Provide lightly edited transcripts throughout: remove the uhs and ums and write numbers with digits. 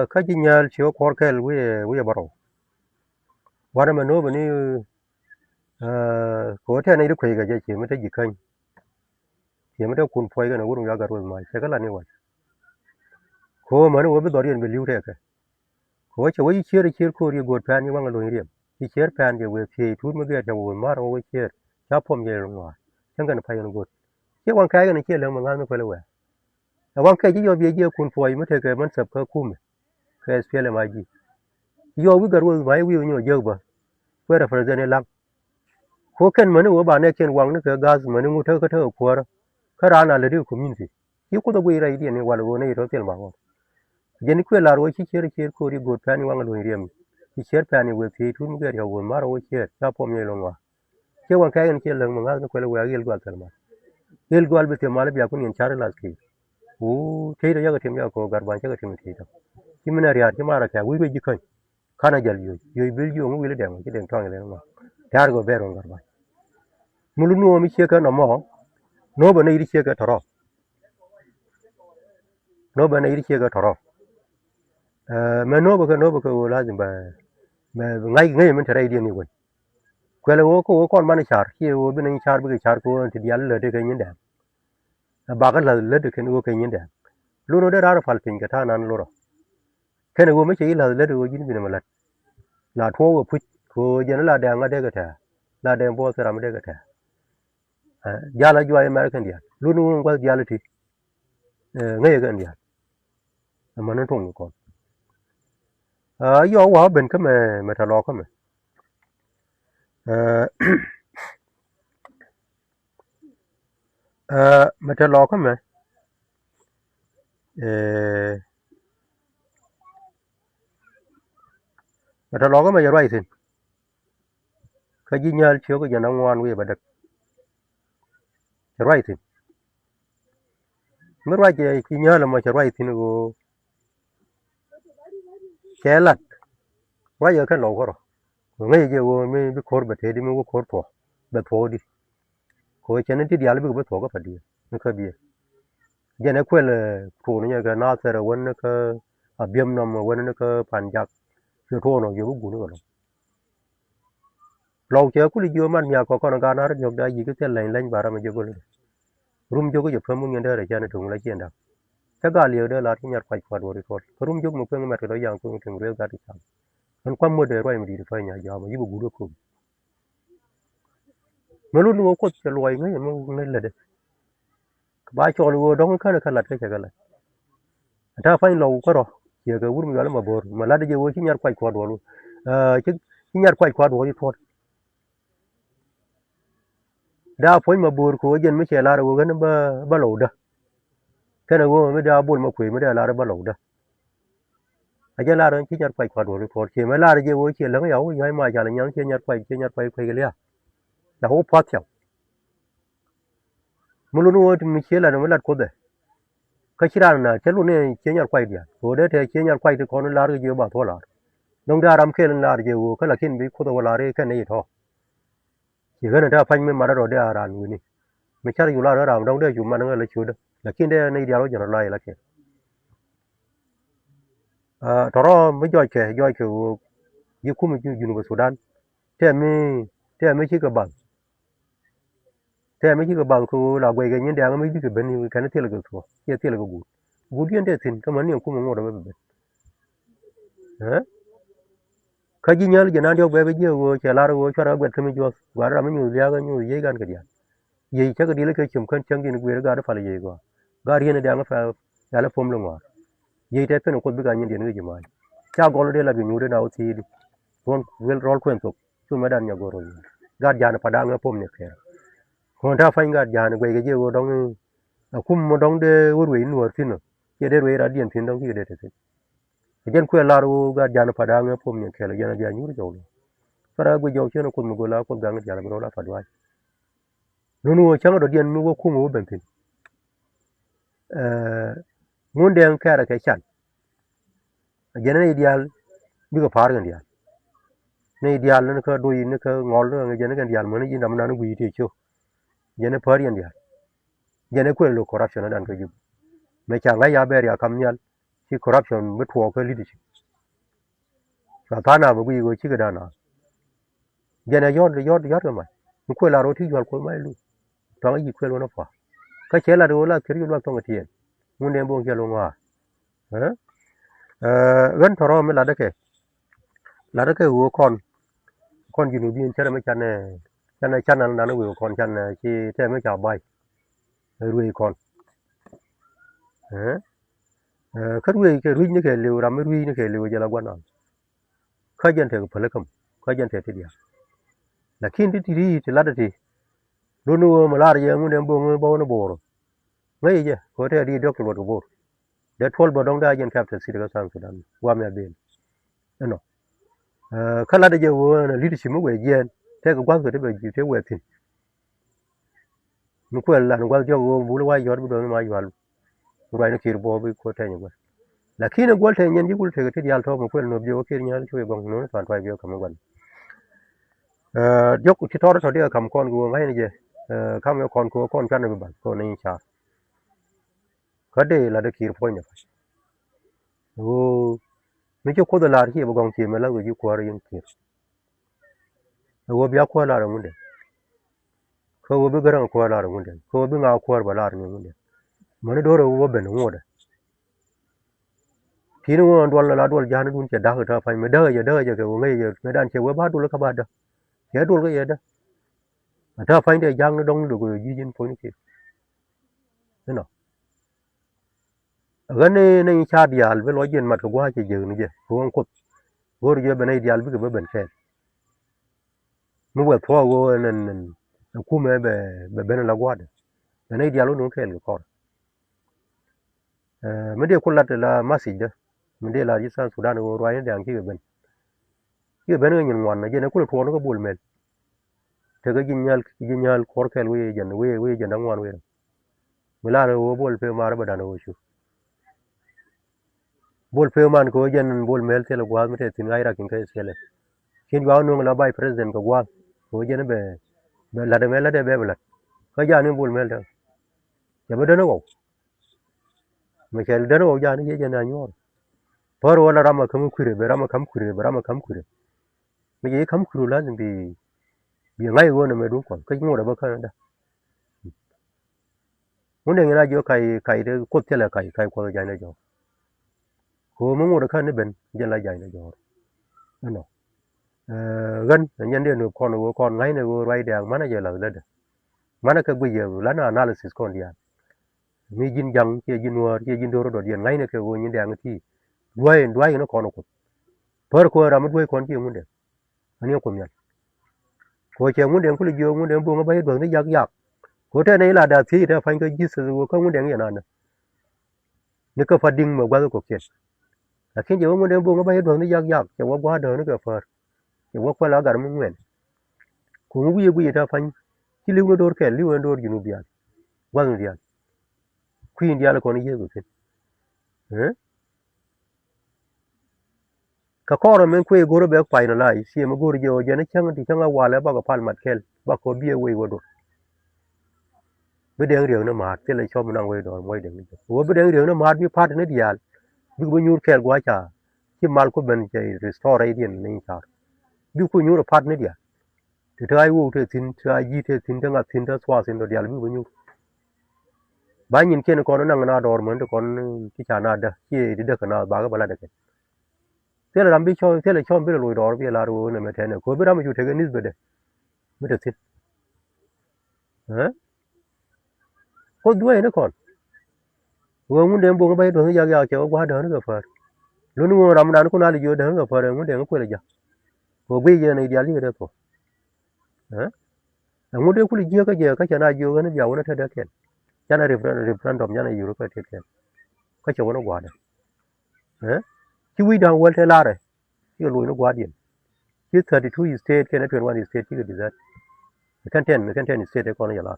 kajinyal chiyo korkel wiye baro wana mano bani ko ta ne rikoi ga je ce mata jikan ce mata kun foi ga na wurin ya garwa ma ce kala ne wa ko mano wobi dorian be liure ka ko ce wai ciyar ko ri god pan ni wanga lo ri ki ciyar pan je we fi tu mu ga ta wo maro wo ciyar ta pom je wa can ga na fayin god ke wan kai ga ne ke lan ma ga ko le wa wan kai ji yo bi je kun foi mata ga man sab ka kum ka spele ma ji yo wi garwa ma wi yo je ba ko ra fa ne lang ko ken mani wo ba ne ken wang ne ka gas mani ngu ta ka ta ko ra ka ra na le ri community ki ko da gwi ra idi ne wala wo ne ro tel ma ko je ni ko la ro ki cher ko ri go ta ni wang lo ri mi ki cher pa ni we ti tu mi ga ya wo ma ro cher ta po mi lo wa ke wan ka en ke lang ma ga ko le wa gel gwa tel ma gel gwa be te ma le ya kun en char la ki o te da ya ga tem ya ko gar ban cha ga tem ti ta ki mi na ri ya ki ma ra ka wi be ji kan kana jal yo bil yo ngu le de ma ki den tong le ma dar go be ro gar ba mulu no mi cheka no mo no ba ne iri cheka toro no ba ne iri cheka toro me no ba ka lazim ba ngai min tare idi ni wai kwele wo ko kon man char ki wo bi ne char bi char ko ti dial le de ka nyin da ba ka le de ken wo ka nyin da lu no de ra fal pin ka ta nan lo ro ken wo me che la le de wo jin bi ne malat la to wo pu ko je na la da nga de ka ta la de bo sara me de ka ta jala juwa American dia lu nu ngwa jala ti ngai ga dia mà nó trùng con do wa ben ka me ta lo ka me me ta lo ka me me ta lo ka me ya rai sin ka ji nyal chiyo ka jana ngwan wi ba dak rai sin me rai je ki nyala ma rai sin go kelat rai ya ka lo ko ro ngai je wo me bi kor ba te di me wo kor to ba to di ko chen ti dial bi ba to ka pa di me ka bi je ne kwel to ne ga na sera won ka abiam nam won ne ka panjak je to no je bu gu no lo che ku li jo man ya ko kon ga na jog da yi ke tel lain lain bara me je go rum jo ko je phamu ngen da ra jan tung la chen da ta ga lieu da la ti nyar kwai kwat wo ri ko rum jo mu pen ma to yang tung tung re ga ti sam an kwam mo de roi mi di fa nya ja ma yi bu gu do ko no lu no ko che loi ngai mo ne le de ba cho lu dong ka na ka lat ka che ga la ta fa lo ko ro ye ga wur mi ga ma bor ma la de je wo ti nyar kwai kwat wo lu ti nyar kwai kwat wo ti to da foi ma bor ko jen mi che la ro ga na ba lo da ka na wo mi da bol ma kwe mi da la ba lo da a je la ro ti nyar kwai kwat wo ri to che ma la de je wo che la ga yo ma ja la nyang che nyar kwai kwe ga le ya da ho pa cha mu lu no mi che la na ma la ko de ka chira na che lu ne che nyar kwai dia ko de te che nyar kwai te ko na la ro je ba to la dong da ram ke la je wo ka la kin bi ko to la re ka ne to chỉ cái này ta phanh mới mà nó rồi đây à ran người này mình chắc là dù là nó đâu đây dù mà nó là chưa được là khi đây này dialog giờ nó lại là kì đó mới joy kì yêu cũng mình dùng vào Sudan thế mới chỉ cái bằng cô là quay cái nhân đang mới chỉ cái bên cái này tiền là cái số kia tiền là cái gud yên đây xin cái mà nhiều cũng không ngồi đâu bên cái gì nhớ là nào bé bây giờ chờ là rồi cho ra quẹt cái mình cho quả ra mình nhiều ra cái nhiều dễ gan cái gì vậy chắc cái đi lấy cái chùm khăn chân thì nó quay ra đó phải là gì quá gà riêng này đang phải là phom luôn mà vậy thế cái nó có biết cái nhân điện cái gì mà cha gọi đây là cái nhiều đấy nào thì con will roll quen thuộc tôi mới đàn nhà gọi rồi gà già nó phải đang ở phom này kìa còn ta phải gà già nó quay cái gì ở trong khum ở trong để uốn uốn nuột xin rồi cái để uốn ra điện xin trong cái để thế jen ku la ru ga jana pada nga pom ne kele jana ja nyuri jawlo para gu jaw cheno kun mu la ko gang jana bro la fadwa nunu changa do dien mu ko mu bentin ngunde an kara ke chan jana ideal bi ko par gan dia ne ideal ne ka do yin ka ngol ne jana gan dial mo ne jina na gu yiti cho jana par yan dia jana ku lo corruption dan ka jib me changa ya ber ya kam nyal chi corruption mit wo ko leadership sa thana bu go chi ga dana jena yod ga mai ko la ro ti jwal ko mai lu to yi ko lo na fa ka che la do la kiri lo to ngati mun ne bo ke lo nga eh gan thoro me la de ke wo con gì nuôi chả mấy chăn ăn nó vừa con chăn chi thế mấy chảo bay ruồi con khất ruồi cái ruồi như cái liều làm ruồi như cái liều giờ là quan nào khai dân thể phải lấy cầm khai dân thể thì đi là khi đi thì lát thì luôn luôn mà lát giờ muốn đem buông bao nó bò mấy giờ có thể đi được cái vật bò để thổi bao đông đa dân captain sĩ cái sang Sudan qua mẹ bên nó khá là giờ leadership mới về dân thế cái quan cái về thế về thì nó quên là nó quan cho bố nó giọt bố nó mai giọt rồi nó kêu bố bị có thể như vậy là khi nó quên thì nhân cái quên thì cái dial thôi mà quên nó biểu cái nhá chui bằng nó toàn phải biểu cầm quên dốc cái thọ đó đi cầm con của ngay này gì cầm cái con của con chăn nó bị con này chả cái đây là cái kêu phơi nhỉ mấy chỗ có là khi mà gồng chỉ mà là người qua rồi những kiểu biểu qua là rồi ko bi garan ko la runde ko bi nga ko ba la runde man do ro wo ben ngoda tin wo ndol la dol jahana dun ce da ta fa me da ya ke wo ngai ya me dan ce wo ba dul ka ba da ke dul ga ya da ta fa de jang dong du go ji jin po ni ke no gane ne cha dial ve lo jen mat ko wa ce je ni je ko on ko go ri je ben dial bi ke ben ke mu wa tho go nen come bene la guardia non è dialogo non che il cor me de kulla la masjid me de la jisan Sudan go royen de anki ben nyen wan je ne kul to no ko bul mel te ga jinyal kor kel we jen dan wan we mila ro bol pe mar ba dan wo shu bol pe man ko jen bol mel te la gwa me te tin gaira kin kai sele kin gwa no la bai president ko gwa ko jen be la de mel de be bla ko ja ni bol mel de ya be no go me kel de no ja ni je na nyor por wala rama kam kure be rama kam kure me ye kam kuru lazim bi ngai go na me du ko ko da ba kan da mun de na jo kai de ko tele kai ko ja na jo ko mo da kan ne ben je la ja na jo no gan nhân de no con ngai ne go rai da mana je la da mana ka gwe la na analysis kon dia mi jin jang ke jin war ke jin do do dia ngai ne ke go nyin da ngati duai no kono ko por ko ra mu duai kon ti mun de ani ko mi ko che mun de ku jo mun de bo nga bai do ni yak ko te ne la da thi da fan ko ji su ko mun de ya na ne ko fa ding ma gwa ko ke la kin jo mun de bo nga bai do ni yak che wa gwa do ni ko fa che wa ko la gar mun wen ko mu wi ta fan ki liu do ke liu do ju nu biya gwa nu dia queen dia la ko ni ye ko ke ka koro men kwe goro be kwai na lai sie ma goro je o je ne chang ti chang wa le ba ko pal mat kel ba ko bie we wodo be de riyo na ma te le chom nang we do moy de ni wo be de riyo na ma bi pat ne dial bi ko nyur kel gwa cha ki mal ko ben je restore ai din ni cha bi ko nyur pat ne dia te tai wo te tin ta ji te tin ta tin ta swa sin do dial bi ko nyur ba nyin ken ko nang na dor mon de kon ki cha na da ki de ka na ba ga bala de thế là làm biết cho thế là cho biết là lùi đó biết là rồi này mà thế này có biết làm gì thế cái nít về đây mới được thế có đuôi nó còn người muốn đem buông bay đường ra chờ quá đỡ nó gặp phải luôn luôn làm đàn nó là vừa đỡ gặp phải muốn đem nó quay lại giờ rồi bây giờ này đi ăn gì được rồi muốn đem quay lại cái giờ cái chợ này vừa nó giàu nó thế đấy kẹt chợ này referendum chợ này vừa cái thế kẹt cái chỗ nó quá đấy chứ we don't want la rồi chứ lùi nó quá điện chứ 32 state cái này 21 state chứ cái gì kan ten state ko na la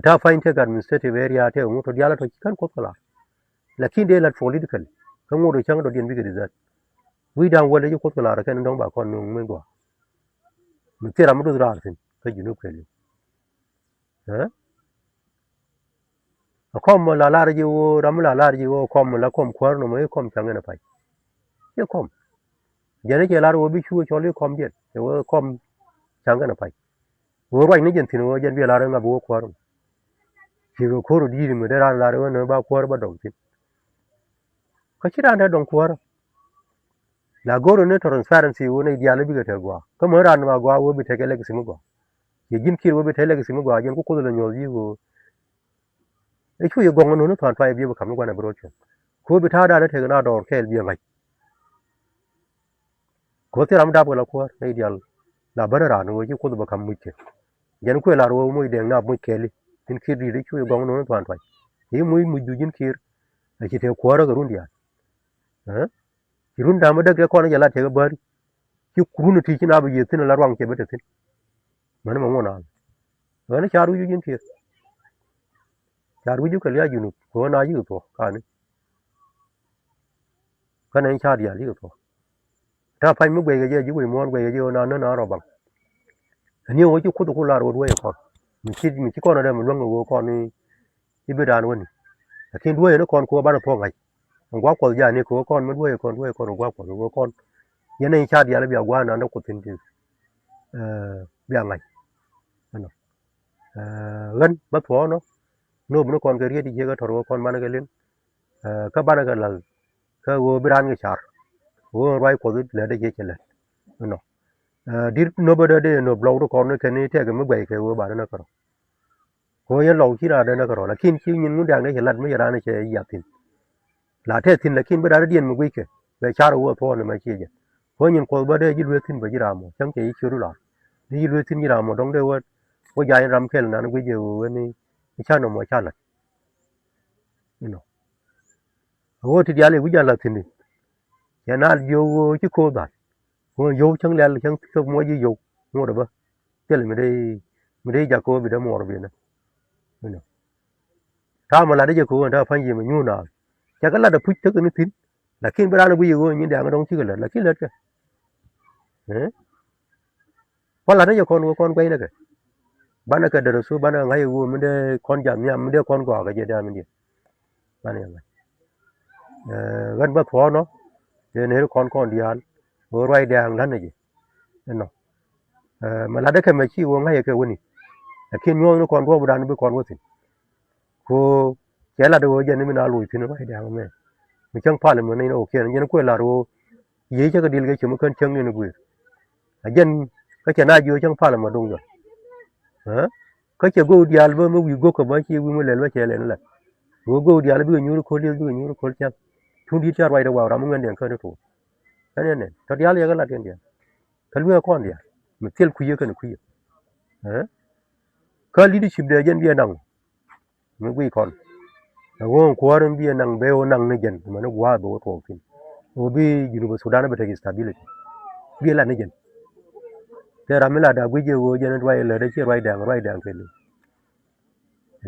ta fain te administrative area te mu to diala to kan ko la lakin de la political kan mo do chang do dien bi cái gì we don't want you ko la kan dong ba kon nu men go mu tera mu do ra sin ka jinu ko le kom la la ji wo ram la la ji wo kom la kom kwar no me kom chang na pai ye kom je ne je la wo bi chu cho le kom je wo kom chang na pai wo roi ni jen tin wo jen bi la ra bo kwar ji ko ko ro di me de ra la ro no ba kwar ba dong tin ka chi ra da dong kwar la goro ne transparency wo ne dia le bi ga te gwa ko mo ran ma gwa wo bi te ke le ki mu gwa ye jin kir wo bi te le ki mu gwa jen ko le nyol ji wo e chu ye gong no no tan pai bi ba kam gwa na bro chen ko bi ta da ne te na dor ke bi ngai ko te ram da ba la kwar ne dia la ba ra no ji ko ba kam mu ke jen ko la ro mo de na mu ke li tin kir di chu ye gong no no tan pai ye mu du jin kir a chi te kwar ga run dia ha kirun da ma da ke ko na la te ga bari ki kurunu ti kina ba yetin la rwang ke bete tin man ma ngona wani charu ju jin kir charu ju ka ya junu ko na yu to kan kan en char ya li to ta pai mu gwe ge je ju we mon gwe ge je na na ro bang ni wo ju ku to ku la ro we ko mi chi ko na da mu lwang wo ko ni ibe dan woni kin duwe no kon ko ba na to ngai ngwa ko ya ni ko kon mu duwe kon ngwa ko wo kon ye ne char ya le bia gwa na no ku tin ti bia ngai no gan ba to no no bu kon ke ri di je ga thor kon ban ga len ka ban ga lal ka wo biran ga char wo rai ko le de je chele no dir no ba de no blow kon ke ni te ga mu bai ke wo ba na ka ko ye lo chi ra de na ka la kin chi nyin mu dang de lat mu ya na che ya tin la te tin la kin ba da dien mu gui ke be char wo to ne ma chi je ko nyin ko ba de ji lu tin ba ji ra mo chang che chi ru la ji lu tin ji ra mo dong de wo ya ram ke na gui je wo ni cha no mo cha la no wo ti ya le wi ya la tin ni ya na yo chi ko da ko yo chang le chang so mo ji yo mo da ba te le me de ja ko bi da mo ro bi na no ta ma la de ko da fan ji me nyu na cha ka la da pu te ko ni tin la kin ba na bu yo ni da ngong chi ka la kin la ka ko la de ko kon quay na ka ba na ka da su ba na ngai wo me de kon ja nya me de kon go ga je da me di ba ne gan ba tho no je ne kon di an wo rai dang lan ne ji no ma la de ka me chi wo ngai ka woni lakin no kon go bu dan bu kon wo tin ko ke la do je ne me na lu tin rai dang me mi chang pa le me ne no ke ne ko la ro ye cha ka dil ga chi mo kan chang ne gu a jen ka cha na ju chang pa le ma dong jo ha ka cha go di al ba mo wi go ka ba chi wi mo le ba che le la go di al bi nyu ko le bi nyu ko cha tu di cha rai da wa ra mo ngen den ka ne to ka ne to di al ya ga la den dia ka lu ko dia mi tel ku ye ka ne ku ye ha ka leadership de jen bi nang mi wi kon wo ko ran bi nang be o nang ne jen ma ne wa do to tin o bi jinu sudan ba ta stability bi la ne jen te ra mi la da wi je wo jen rai le de chi rai dang ke ni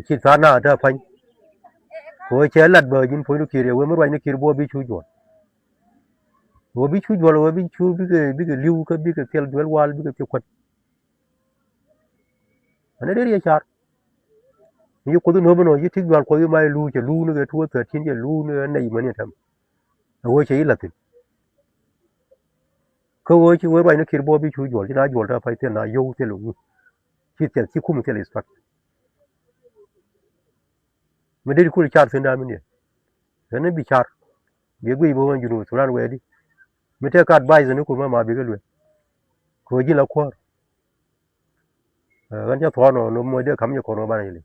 chi ta na da pan ko che lat ba jin po nu ki re wo mo rai ne ki bo bi chu jo wo bi chu jo wo bi chu bi ke liu ka bi ke tel wel wal bi ke ko ane de ye char ni ko no bo no yi tik wal ko yi mai lu che lu ne ke tu ta tin je lu ne nei ma ne tham wo che yi la tin ko wo chi wo rai ne ki bo bi chu jo ji na jo ta pai te na yo te lu chi te chi kum te le spat me de ku char tin da mi ne ne bi char bi gui bo ju nu suran we di me te ka advise ne ko ma bi ke lu ko ji la ko gan ja tho no mo de kam ye ko no ba ne